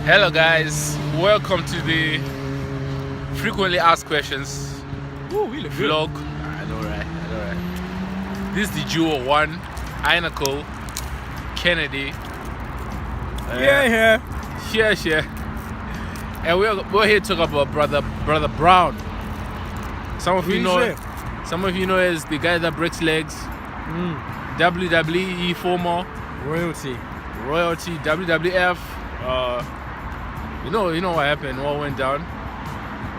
Hello guys, welcome to the frequently asked questions vlog. I know right. This is the duo one, Inacoe, Kennedy. Yeah. And we're here to talk about brother Brown. Some of you know is the guy that breaks legs. WWE former royalty, WWF. You know what happened, what went down.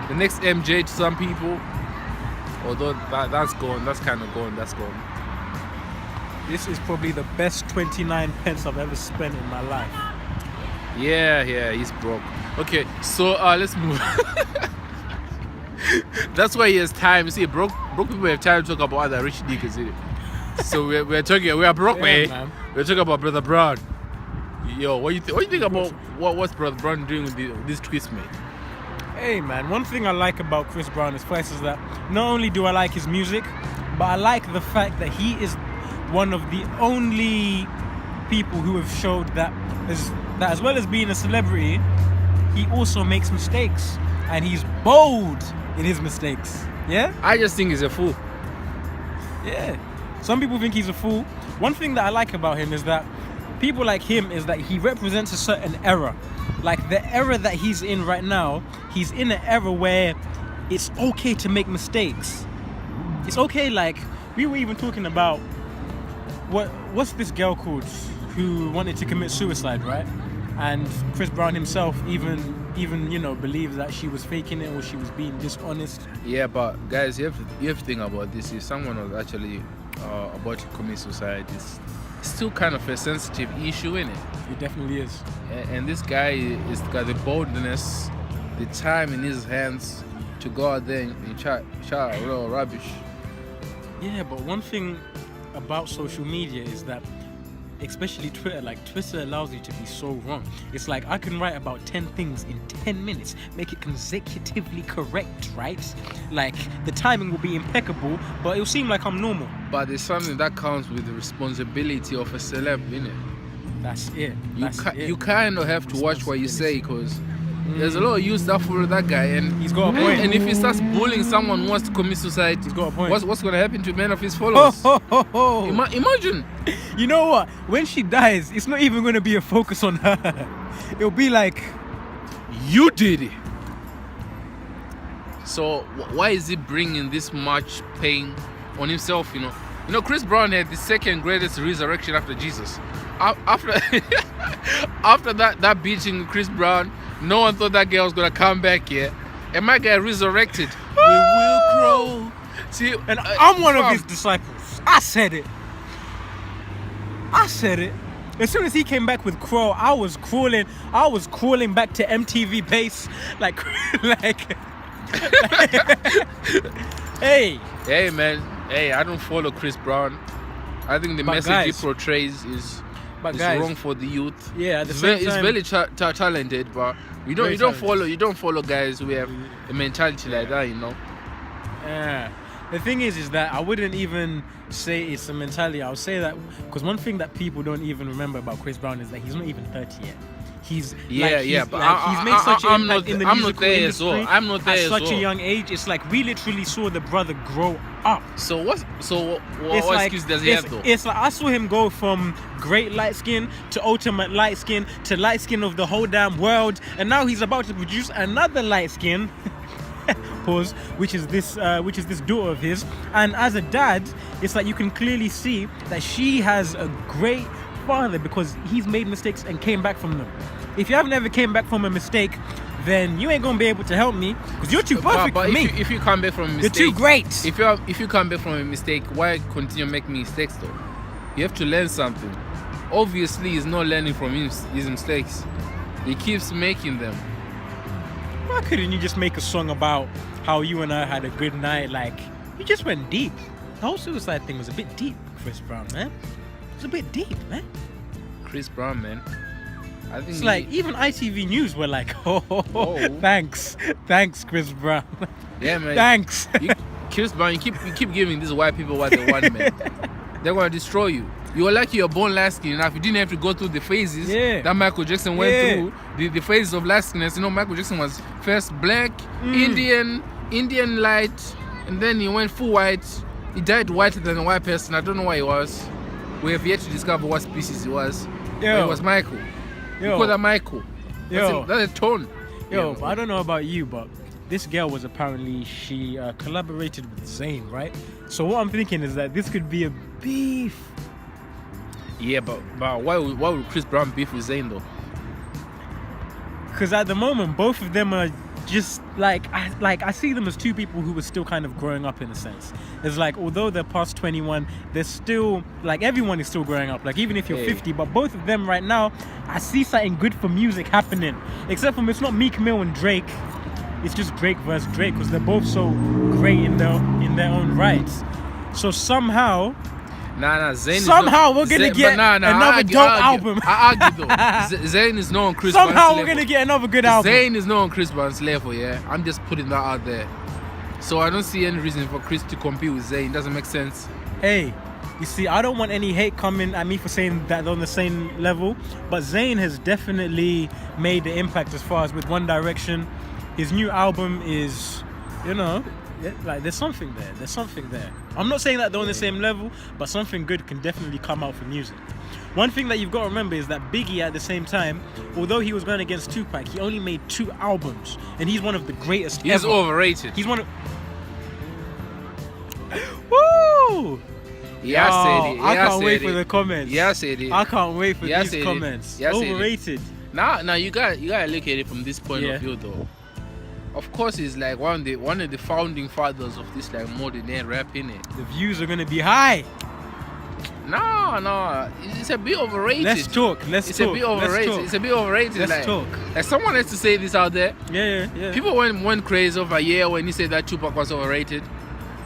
The next MJ to some people, although that's gone, that's kind of gone, that's gone. This is probably the best 29 pence I've ever spent in my life. Yeah, he's broke. Okay, so let's move. That's why he has time. See, broke people have time to talk about other rich niggas, isn't it? So we are broke, man. We're talking about brother Brown. Yo, what you think about what's brother Brown doing with this twist, mate? Hey man, one thing I like about Chris Brown is that not only do I like his music, but I like the fact that he is one of the only people who have showed that as well as being a celebrity, he also makes mistakes and he's bold in his mistakes. Yeah? I just think he's a fool. Yeah. Some people think he's a fool. One thing that I like about him is that people like him is that he represents a certain era. Like the era that he's in right now, he's in an era where it's okay to make mistakes. It's okay, like we were even talking about what's this girl called who wanted to commit suicide, right? And Chris Brown himself even believes that she was faking it or she was being dishonest. Yeah, but guys, you have to think about this. If someone was actually about to commit suicide, it's still kind of a sensitive issue, isn't it? It definitely is. And this guy is got the boldness, the time in his hands to go out there and chat real rubbish. Yeah, but one thing about social media is that, especially Twitter, like Twitter allows you to be so wrong. It's like I can write about 10 things in 10 minutes, make it consecutively correct, right? Like the timing will be impeccable, but it'll seem like I'm normal. But there's something that comes with the responsibility of a celeb, innit? That's it. You kind of have to watch what you say, because there's a lot of youth that follow that guy, and he's got a point. And if he starts bullying someone who wants to commit suicide, he's got a point. What's going to happen to many of his followers? Imagine. You know what? When she dies, it's not even going to be a focus on her. It'll be like, you did it. So why is he bringing this much pain on himself? You know, Chris Brown had the second greatest resurrection after Jesus. After that beating Chris Brown, no one thought that girl was gonna come back here, and my guy resurrected. We will grow. See, and I'm one of his disciples. I said it. As soon as he came back with Crow, I was crawling back to MTV Base, like. Hey man, I don't follow Chris Brown. I think the message he portrays is wrong for the youth. Yeah, at the same time, he's very talented, but you don't follow guys who have a mentality like that, you know. Yeah. The thing is that I wouldn't even say it's a mentality. I would say that because one thing that people don't even remember about Chris Brown is that he's not even 30 yet. He's made such an impact in the musical industry. I'm not there at as such well. a young age. It's like we literally saw the brother grow up. So what excuse does he have though? It's like I saw him go from great light skin to ultimate light skin to light skin of the whole damn world, and now he's about to produce another light skin. Pause, which is this daughter of his, and as a dad, it's like you can clearly see that she has a great father because he's made mistakes and came back from them. If you haven't ever came back from a mistake, then you ain't gonna be able to help me because you're too perfect for me. If you come back from a mistake, you're too great. If you come back from a mistake, why continue making mistakes though? You have to learn something. Obviously, he's not learning from his mistakes. He keeps making them. Why couldn't you just make a song about how you and I had a good night? Like, you just went deep. The whole suicide thing was a bit deep, Chris Brown, man. It was a bit deep, man. Chris Brown, man. I think it's like even ITV News were like, thanks, Chris Brown. Yeah, man. Thanks. Chris Brown, you keep giving these white people what they want, man. They're gonna destroy you. You were lucky you're born light skin enough. You didn't have to go through the phases that Michael Jackson went through. The phases of light skinness. You know, Michael Jackson was first black, Indian light, and then he went full white. He died whiter than a white person. I don't know why he was. We have yet to discover what species he was. But it was Michael. You call that Michael. That's a tone. But I don't know about you, but this girl was apparently, she collaborated with Zayn, right? So what I'm thinking is that this could be a beef. Yeah, but why would Chris Brown beef with Zayn though? Because at the moment, both of them are just I see them as two people who were still kind of growing up in a sense. It's like, although they're past 21, they're still, like, everyone is still growing up. Like, even if you're 50, but both of them right now, I see something good for music happening. Except for it's not Meek Mill and Drake. It's just Drake versus Drake, because they're both so great in their own rights. So somehow, Zayn somehow we're gonna get another dope album. I argue though. Zayn is not on Chris Brown's level. Somehow we're gonna get another good album. Zayn is not on Chris Brown's level, yeah. I'm just putting that out there. So I don't see any reason for Chris to compete with Zayn. Doesn't make sense. Hey, you see, I don't want any hate coming at me for saying that they're on the same level, but Zayn has definitely made the impact as far as with One Direction. His new album is, you know, like there's something there. I'm not saying that they're on the same level, but something good can definitely come out from music. One thing that you've got to remember is that Biggie, at the same time, although he was going against Tupac, he only made 2 albums, and he's one of the greatest ever. He's overrated. He's one of... Woo! Yeah, I said it. I can't wait for the comments. Yeah, I said it. I can't wait for these comments. Overrated. Now you got to look at it from this point of view, though. Of course, he's like one of the founding fathers of this like modern day rap, innit? The views are gonna be high. No, it's a bit overrated. Let's talk. It's a bit overrated. Let's talk. Like someone has to say this out there. Yeah. People went crazy over a year when he said that Tupac was overrated.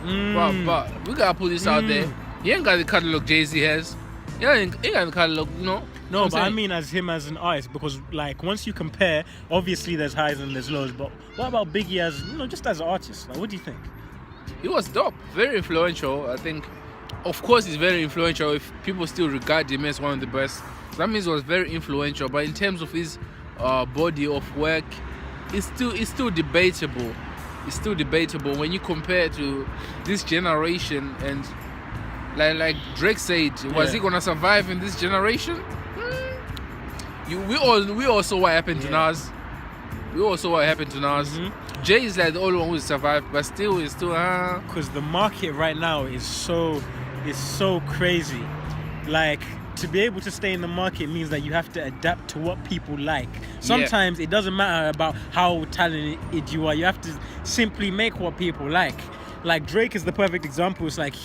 But we gotta put this out there. He ain't got the catalog Jay-Z has. He ain't got the catalog, you know. No, but I mean as him as an artist, because like once you compare, obviously there's highs and there's lows. But what about Biggie as, you know, just as an artist? Like, what do you think? He was dope, very influential. I think, of course, he's very influential. If people still regard him as one of the best, that means he was very influential. But in terms of his body of work, it's still debatable. It's still debatable when you compare to this generation and like Drake said, was he gonna survive in this generation? We all saw what happened to Nas. We all saw what happened to Nas. Jay is like the only one who survived, but still, it's still because the market right now is so crazy. Like, to be able to stay in the market means that you have to adapt to what people like. Sometimes it doesn't matter about how talented you are. You have to simply make what people like. Like Drake is the perfect example. It's like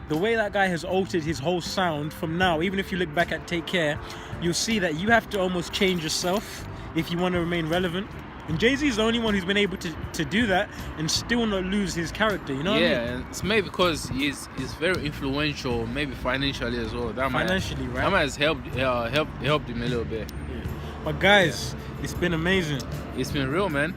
the way that guy has altered his whole sound from now, even if you look back at Take Care, you'll see that you have to almost change yourself if you want to remain relevant. And Jay-Z is the only one who's been able to do that and still not lose his character, you know what I mean? And it's maybe because he's very influential, maybe financially as well. That might have helped him a little bit. Yeah. But guys, it's been amazing. It's been real, man.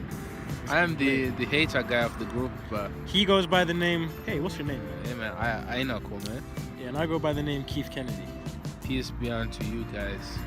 I am the hater guy of the group, but he goes by the name. Hey, what's your name, man? Hey, man, I inacoe, man. Yeah, and I go by the name Keith Kennedy. Peace be unto you guys.